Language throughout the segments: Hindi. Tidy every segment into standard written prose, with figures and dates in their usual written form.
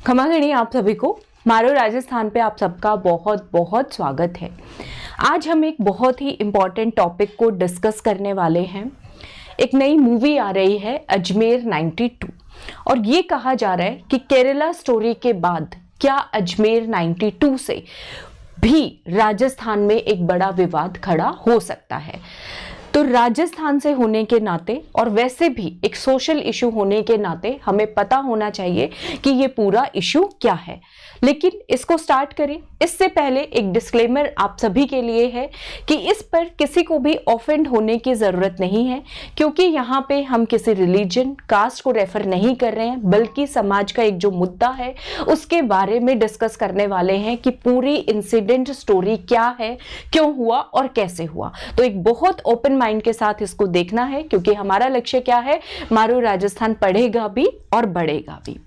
खमागणी आप सभी को मारो राजस्थान पे आप सबका बहुत बहुत स्वागत है। आज हम एक बहुत ही इम्पॉर्टेंट टॉपिक को डिस्कस करने वाले हैं। एक नई मूवी आ रही है अजमेर 92 और ये कहा जा रहा है कि केरला स्टोरी के बाद क्या अजमेर 92 से भी राजस्थान में एक बड़ा विवाद खड़ा हो सकता है। तो राजस्थान से होने के नाते और वैसे भी एक सोशल इशू होने के नाते हमें पता होना चाहिए कि ये पूरा इशू क्या है। लेकिन इसको स्टार्ट करें इससे पहले एक डिस्क्लेमर आप सभी के लिए है कि इस पर किसी को भी ऑफेंड होने की ज़रूरत नहीं है, क्योंकि यहाँ पे हम किसी रिलीजन कास्ट को रेफर नहीं कर रहे हैं, बल्कि समाज का एक जो मुद्दा है उसके बारे में डिस्कस करने वाले हैं कि पूरी इंसिडेंट स्टोरी क्या है, क्यों हुआ और कैसे हुआ। तो एक बहुत ओपन माइंड के साथ इसको देखना है, क्योंकि हमारा लक्ष्य क्या है, मारू राजस्थान पढ़ेगा भी और बढ़ेगा भी।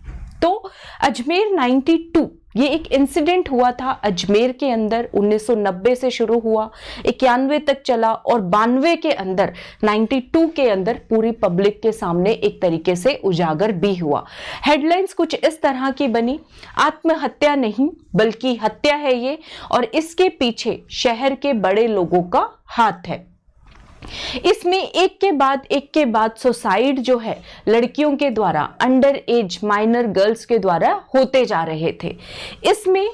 तो अजमेर 92 ये एक इंसिडेंट हुआ था अजमेर के अंदर। 1990 से शुरू हुआ, 91 तक चला और 92 के अंदर 92 के अंदर पूरी पब्लिक के सामने एक तरीके से उजागर भी हुआ। हेडलाइंस कुछ इस तरह की बनी, आत्महत्या नहीं बल्कि हत्या है ये, और इसके पीछे शहर के बड़े लोगों का हाथ है। इसमें एक के बाद सुसाइड जो है लड़कियों के द्वारा, अंडर एज माइनर गर्ल्स के द्वारा होते जा रहे थे। इसमें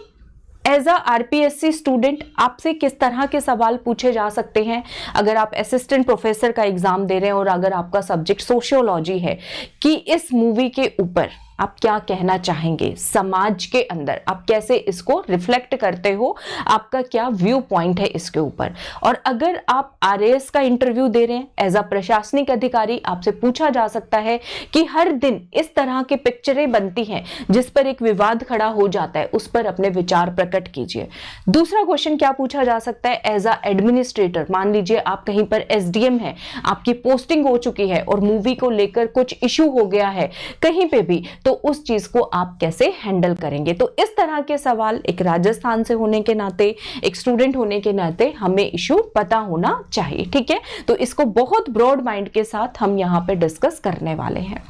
एज अ आरपीएससी स्टूडेंट आपसे किस तरह के सवाल पूछे जा सकते हैं अगर आप असिस्टेंट प्रोफेसर का एग्जाम दे रहे हैं और अगर आपका सब्जेक्ट सोशियोलॉजी है, कि इस मूवी के ऊपर आप क्या कहना चाहेंगे, समाज के अंदर आप कैसे इसको रिफ्लेक्ट करते हो, आपका क्या व्यू पॉइंट है इसके ऊपर। और अगर आप आरएएस का इंटरव्यू दे रहे हैं एज अ प्रशासनिक अधिकारी, आपसे पूछा जा सकता है कि हर दिन इस तरह की पिक्चरें बनती हैं जिस पर एक विवाद खड़ा हो जाता है, उस पर अपने विचार प्रकट कीजिए। दूसरा क्वेश्चन क्या पूछा जा सकता है, एज अ एडमिनिस्ट्रेटर, मान लीजिए आप कहीं पर एसडीएम है, आपकी पोस्टिंग हो चुकी है और मूवी को लेकर कुछ इशू हो गया है कहीं पे भी, तो उस चीज को आप कैसे हैंडल करेंगे। तो इस तरह के सवाल एक राजस्थान से होने के नाते, एक स्टूडेंट होने के नाते हमें इशू पता होना चाहिए, ठीक है। तो इसको बहुत ब्रॉड माइंड के साथ हम यहाँ पे डिस्कस करने वाले हैं।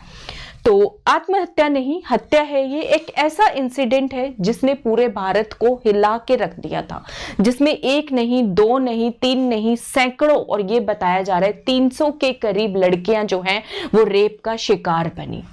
तो आत्महत्या नहीं हत्या है, ये एक ऐसा इंसिडेंट है जिसने पूरे भारत को हिला के रख दिया था, जिसमें एक नहीं, दो नहीं, तीन नहीं, सैकड़ों, और ये बताया जा रहा है 300 के करीब लड़कियां जो हैं वो रेप का शिकार बनी,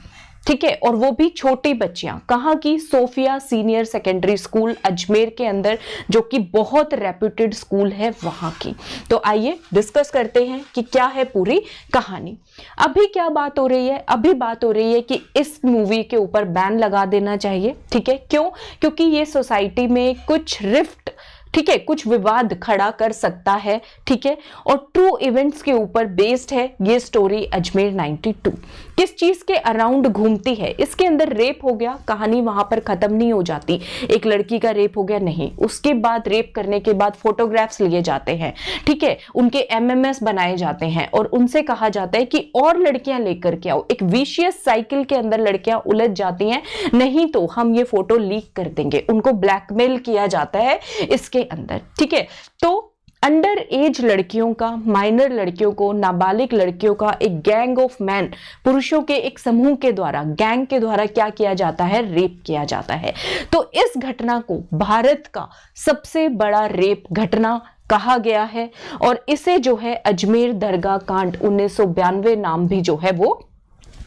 ठीक है। और वो भी छोटी बच्चियां, कहाँ की, Sophia senior secondary school Ajmer के अंदर, जो कि बहुत रेप्यूटेड स्कूल है वहां की। तो आइए डिस्कस करते हैं कि क्या है पूरी कहानी। अभी क्या बात हो रही है, अभी बात हो रही है कि इस मूवी के ऊपर बैन लगा देना चाहिए, ठीक है। क्यों? क्योंकि ये सोसाइटी में कुछ रिफ्ट, ठीक है, कुछ विवाद खड़ा कर सकता है, ठीक है। और ट्रू इवेंट्स के ऊपर बेस्ड है ये स्टोरी अजमेर 92। किस चीज के अराउंड घूमती है, इसके अंदर रेप हो गया, कहानी वहां पर खत्म नहीं हो जाती। एक लड़की का रेप हो गया नहीं, उसके बाद रेप करने के बाद फोटोग्राफ्स लिए जाते हैं, ठीक है, उनके एमएमएस बनाए जाते हैं और उनसे कहा जाता है कि और लड़कियां लेकर के आओ। एक विशियस साइकिल के अंदर लड़कियां उलझ जाती हैं, नहीं तो हम ये फोटो लीक कर देंगे, उनको ब्लैकमेल किया जाता है इसके अंदर, ठीक है। तो अंडर एज लड़कियों का, माइनर लड़कियों को, नाबालिग लड़कियों का एक गैंग ऑफ मैन, पुरुषों के एक समूह के द्वारा, गैंग के द्वारा क्या किया जाता है, रेप किया जाता है। तो इस घटना को भारत का सबसे बड़ा रेप घटना कहा गया है और इसे जो है अजमेर दरगाह कांड 1992 नाम भी जो है वो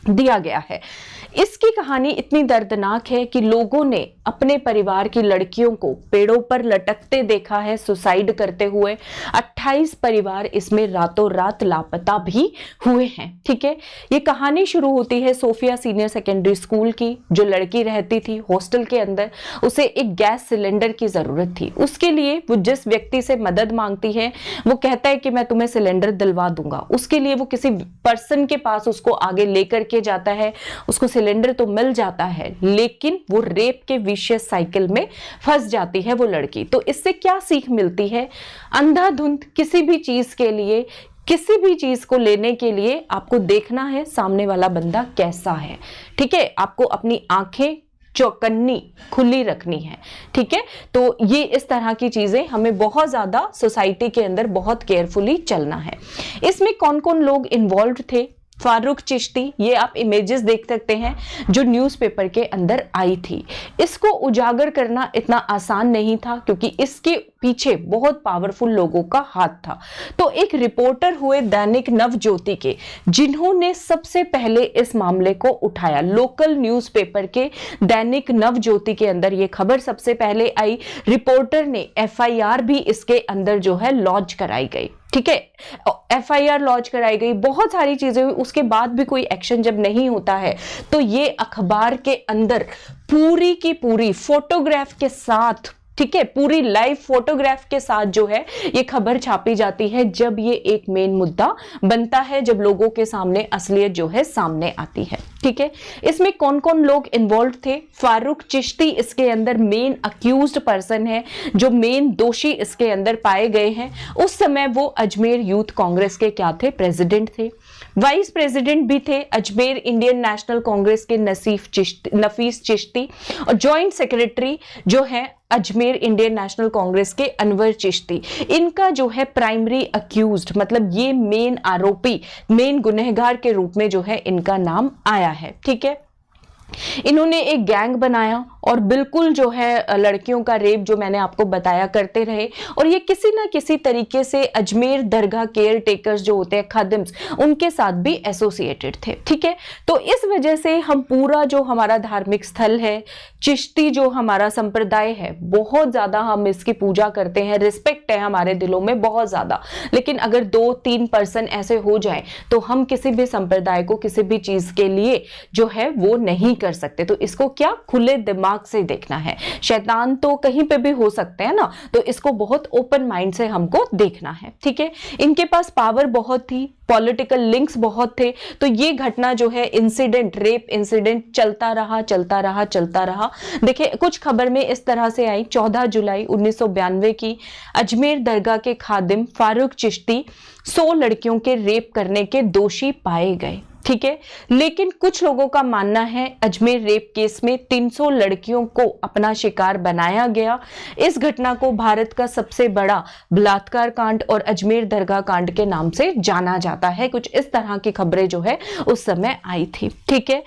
दिया गया है। इसकी कहानी इतनी दर्दनाक है कि लोगों ने अपने परिवार की लड़कियों को पेड़ों पर लटकते देखा है, सुसाइड करते हुए। 28 परिवार इसमें रातों रात लापता भी हुए हैं, ठीक है। ये कहानी शुरू होती है सोफिया सीनियर सेकेंडरी स्कूल की। जो लड़की रहती थी हॉस्टल के अंदर, उसे एक गैस सिलेंडर की जरूरत थी। उसके लिए वो जिस व्यक्ति से मदद मांगती है, वो कहता है कि मैं तुम्हें सिलेंडर दिलवा दूंगा। उसके लिए वो किसी पर्सन के पास उसको आगे लेकर के जाता है, उसको सिलेंडर तो मिल जाता है, लेकिन वो रेप के विशियस साइकिल में फंस जाती है वो लड़की। तो इससे क्या सीख मिलती है, अंधाधुंध किसी भी चीज के लिए, किसी भी चीज को लेने के लिए आपको देखना है सामने वाला बंदा कैसा है, ठीक है। आपको अपनी आंखें चौकन्नी खुली रखनी है, ठीक है। तो ये इस तरह की चीजें हमें बहुत ज्यादा सोसाइटी के अंदर बहुत केयरफुली चलना है। इसमें कौन कौन लोग इन्वॉल्व थे, फारूक चिश्ती, ये आप इमेजेस देख सकते हैं जो न्यूज़पेपर के अंदर आई थी। इसको उजागर करना इतना आसान नहीं था क्योंकि इसके पीछे बहुत पावरफुल लोगों का हाथ था। तो एक रिपोर्टर हुए दैनिक नवज्योति के, जिन्होंने सबसे पहले इस मामले को उठाया। लोकल न्यूज़पेपर के दैनिक नवज्योति के अंदर ये खबर सबसे पहले आई। रिपोर्टर ने एफआईआर भी इसके अंदर जो है लॉन्च कराई गई। ठीक है, एफआईआर लॉन्च कराई गई, बहुत सारी चीजें हुई। उसके बाद भी कोई एक्शन जब नहीं होता है तो ये अखबार के अंदर पूरी की पूरी फोटोग्राफ के साथ, ठीक है, पूरी लाइव फोटोग्राफ के साथ जो है ये खबर छापी जाती है जब ये एक मेन मुद्दा बनता है, जब लोगों के सामने असलियत जो है सामने आती है। ठीक है, इसमें कौन कौन लोग इन्वॉल्व थे? फारूक चिश्ती इसके अंदर मेन अक्यूज्ड पर्सन है, जो मेन दोषी इसके अंदर पाए गए हैं। उस समय वो अजमेर यूथ कांग्रेस के क्या थे? प्रेसिडेंट थे। वाइस प्रेसिडेंट भी थे अजमेर इंडियन नेशनल कांग्रेस के नफीस चिश्ती, और जॉइंट सेक्रेटरी जो है अजमेर इंडियन नेशनल कांग्रेस के अनवर चिश्ती। इनका जो है प्राइमरी अक्यूज्ड, मतलब ये मेन आरोपी, मेन गुनहगार के रूप में जो है इनका नाम आया है। ठीक है, इन्होंने एक गैंग बनाया और बिल्कुल जो है लड़कियों का रेप, जो मैंने आपको बताया, करते रहे। और ये किसी ना किसी तरीके से अजमेर दरगाह केयर टेकर्स जो होते हैं, खादिम्स, उनके साथ भी एसोसिएटेड थे। ठीक है, तो इस वजह से हम पूरा जो हमारा धार्मिक स्थल है, चिश्ती जो हमारा संप्रदाय है, बहुत ज्यादा हम इसकी पूजा करते हैं, रिस्पेक्ट है हमारे दिलों में बहुत ज्यादा। लेकिन अगर 2-3 पर्सन ऐसे हो जाए तो हम किसी भी संप्रदाय को किसी भी चीज के लिए जो है वो नहीं कर सकते। तो इसको क्या खुले दिमाग से देखना है। शैतान तो कहीं पे भी हो सकते हैं ना, तो इसको बहुत ओपन माइंड से हमको देखना है। ठीक है, इनके पास पावर बहुत थी, पॉलिटिकल लिंक्स बहुत थे। तो ये घटना जो है, इंसिडेंट, रेप इंसिडेंट चलता रहा। देखिए, कुछ खबर में इस तरह से आई, 14 जुलाई 1992 की, अजमेर दरगाह के खादिम फारूक चिश्ती 100 लड़कियों के रेप करने के दोषी पाए गए। ठीक है, लेकिन कुछ लोगों का मानना है अजमेर रेप केस में 300 लड़कियों को अपना शिकार बनाया गया। इस घटना को भारत का सबसे बड़ा बलात्कार कांड और अजमेर दरगाह कांड के नाम से जाना जाता है। कुछ इस तरह की खबरें जो है उस समय आई थी। ठीक है,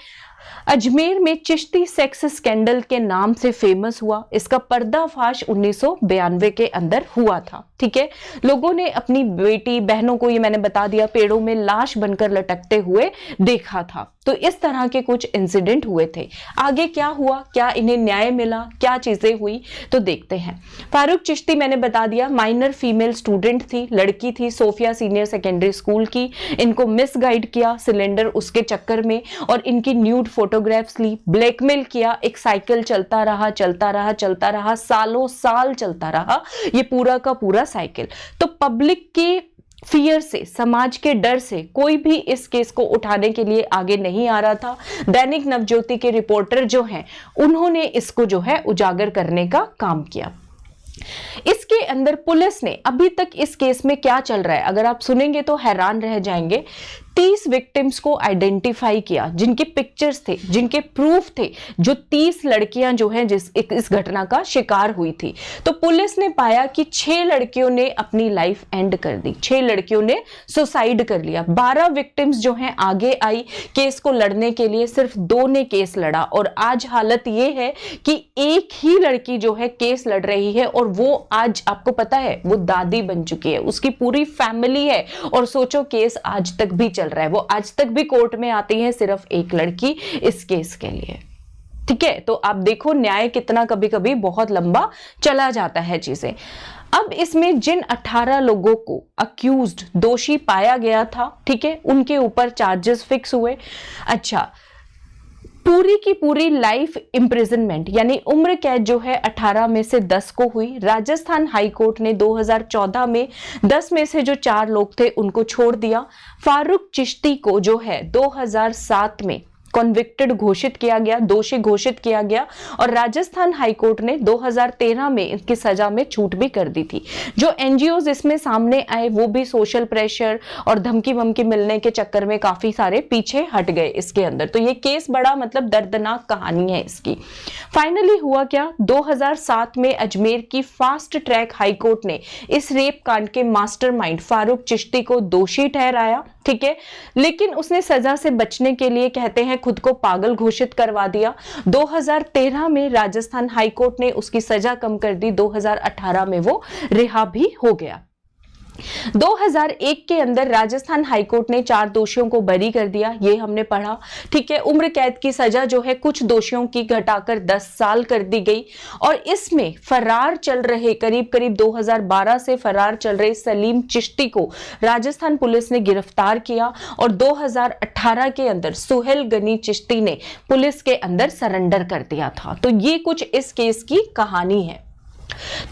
अजमेर में चिश्ती सेक्स स्कैंडल के नाम से फेमस हुआ। इसका पर्दाफाश 1992 के अंदर हुआ था। ठीक है, लोगों ने अपनी बेटी बहनों को, ये मैंने बता दिया, पेड़ों में लाश बनकर लटकते हुए देखा था। तो इस तरह के कुछ इंसिडेंट हुए थे। आगे क्या हुआ, क्या इन्हें न्याय मिला, क्या चीजें हुई, तो देखते हैं। फारूक चिश्ती मैंने बता दिया माइनर फीमेल स्टूडेंट थी, लड़की थी, सोफिया सीनियर सेकेंडरी स्कूल की। इनको मिसगाइड किया सिलेंडर उसके चक्कर में, और इनकी न्यूड फोटोग्राफ्स ली, ब्लैकमेल किया। एक साइकिल चलता रहा, सालों साल चलता रहा ये पूरा का पूरा साइकिल। तो पब्लिक के फियर से, समाज के डर से कोई भी इस केस को उठाने के लिए आगे नहीं आ रहा था। दैनिक नवज्योति के रिपोर्टर जो हैं, उन्होंने इसको जो है उजागर करने का काम किया। इसके अंदर पुलिस ने अभी तक इस केस में क्या चल रहा है, अगर आप सुनेंगे तो हैरान रह जाएंगे। 30 विक्टिम्स को आइडेंटिफाई किया, जिनके पिक्चर्स थे, जिनके प्रूफ थे, जो 30 लड़कियां जो हैं इस घटना का शिकार हुई थी। तो पुलिस ने पाया कि 6 लड़कियों ने अपनी लाइफ एंड कर दी, 6 लड़कियों ने सुसाइड कर लिया। 12 विक्टिम्स जो हैं आगे आई केस को लड़ने के लिए, सिर्फ 2 ने केस लड़ा। और आज हालत ये है कि एक ही लड़की जो है केस लड़ रही है, और वो आज आपको पता है वो दादी बन चुकी है, उसकी पूरी फैमिली है। और सोचो केस आज तक भी चल रहा है, वो आज तक भी कोर्ट में आती है सिर्फ एक लड़की इस केस के लिए। ठीक है, तो आप देखो न्याय कितना कभी कभी बहुत लंबा चला जाता है चीजें। अब इसमें जिन 18 लोगों को अक्यूज्ड, दोषी पाया गया था, ठीक है, उनके ऊपर चार्जेस फिक्स हुए। अच्छा, पूरी की पूरी लाइफ इम्प्रिजनमेंट यानी उम्र कैद जो है 18 में से 10 को हुई। राजस्थान हाई कोर्ट ने 2014 में 10 में से जो 4 लोग थे उनको छोड़ दिया। फारूक चिश्ती को जो है 2007 में कॉन्विक्टेड घोषित किया गया, दोषी घोषित किया गया और राजस्थान हाईकोर्ट ने 2013 में इनकी सजा में छूट भी कर दी थी। जो एनजीओज इसमें सामने आए वो भी सोशल प्रेशर और धमकी वमकी मिलने के चक्कर में काफी सारे पीछे हट गए इसके अंदर। तो ये केस बड़ा मतलब दर्दनाक कहानी है इसकी। फाइनली हुआ क्या, 2007 में अजमेर की फास्ट ट्रैक हाईकोर्ट ने इस रेप कांड के मास्टरमाइंड फारूक चिश्ती को दोषी ठहराया, ठीक है, लेकिन उसने सजा से बचने के लिए कहते हैं खुद को पागल घोषित करवा दिया। 2013 में राजस्थान हाईकोर्ट ने उसकी सजा कम कर दी, 2018 में वो रिहा भी हो गया। 2001 के अंदर राजस्थान हाईकोर्ट ने 4 दोषियों को बरी कर दिया, ये हमने पढ़ा, ठीक है। उम्र कैद की सजा जो है कुछ दोषियों की घटाकर 10 साल कर दी गई और इसमें फरार चल रहे करीब 2012 से फरार चल रहे सलीम चिश्ती को राजस्थान पुलिस ने गिरफ्तार किया और 2018 के अंदर सुहेल गनी चिश्ती ने पुलिस के अंदर सरेंडर कर दिया था। तो ये कुछ इस केस की कहानी है।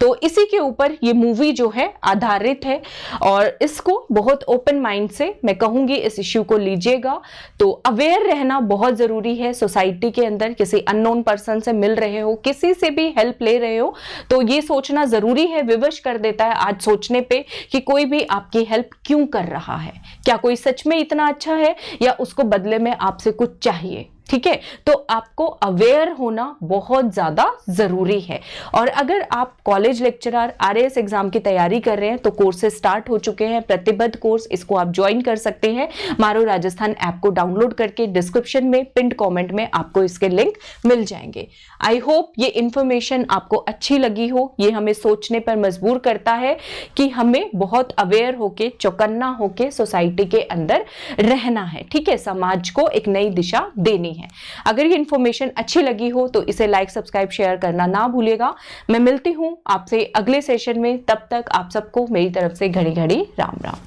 तो इसी के ऊपर ये मूवी जो है आधारित है और इसको बहुत ओपन माइंड से मैं कहूंगी इस इश्यू को लीजिएगा। तो अवेयर रहना बहुत जरूरी है सोसाइटी के अंदर। किसी अननोन पर्सन से मिल रहे हो, किसी से भी हेल्प ले रहे हो तो ये सोचना जरूरी है, विवश कर देता है आज सोचने पे कि कोई भी आपकी हेल्प क्यों कर रहा है, क्या कोई सच में इतना अच्छा है या उसको बदले में आपसे कुछ चाहिए, ठीक है। तो आपको अवेयर होना बहुत ज्यादा जरूरी है। और अगर आप कॉलेज लेक्चरर आरएएस एग्जाम की तैयारी कर रहे हैं तो कोर्सेज स्टार्ट हो चुके हैं, प्रतिबद्ध कोर्स, इसको आप ज्वाइन कर सकते हैं। मारो राजस्थान ऐप को डाउनलोड करके डिस्क्रिप्शन में पिंड कमेंट में आपको इसके लिंक मिल जाएंगे। आई होप ये इंफॉर्मेशन आपको अच्छी लगी हो। ये हमें सोचने पर मजबूर करता है कि हमें बहुत अवेयर होके, चौकन्ना होके सोसाइटी के अंदर रहना है, ठीक है, समाज को एक नई दिशा देनी है। अगर ये इंफॉर्मेशन अच्छी लगी हो तो इसे लाइक, सब्सक्राइब, शेयर करना ना भूलिएगा। मैं मिलती हूं आपसे अगले सेशन में, तब तक आप सबको मेरी तरफ से घड़ी घड़ी राम राम।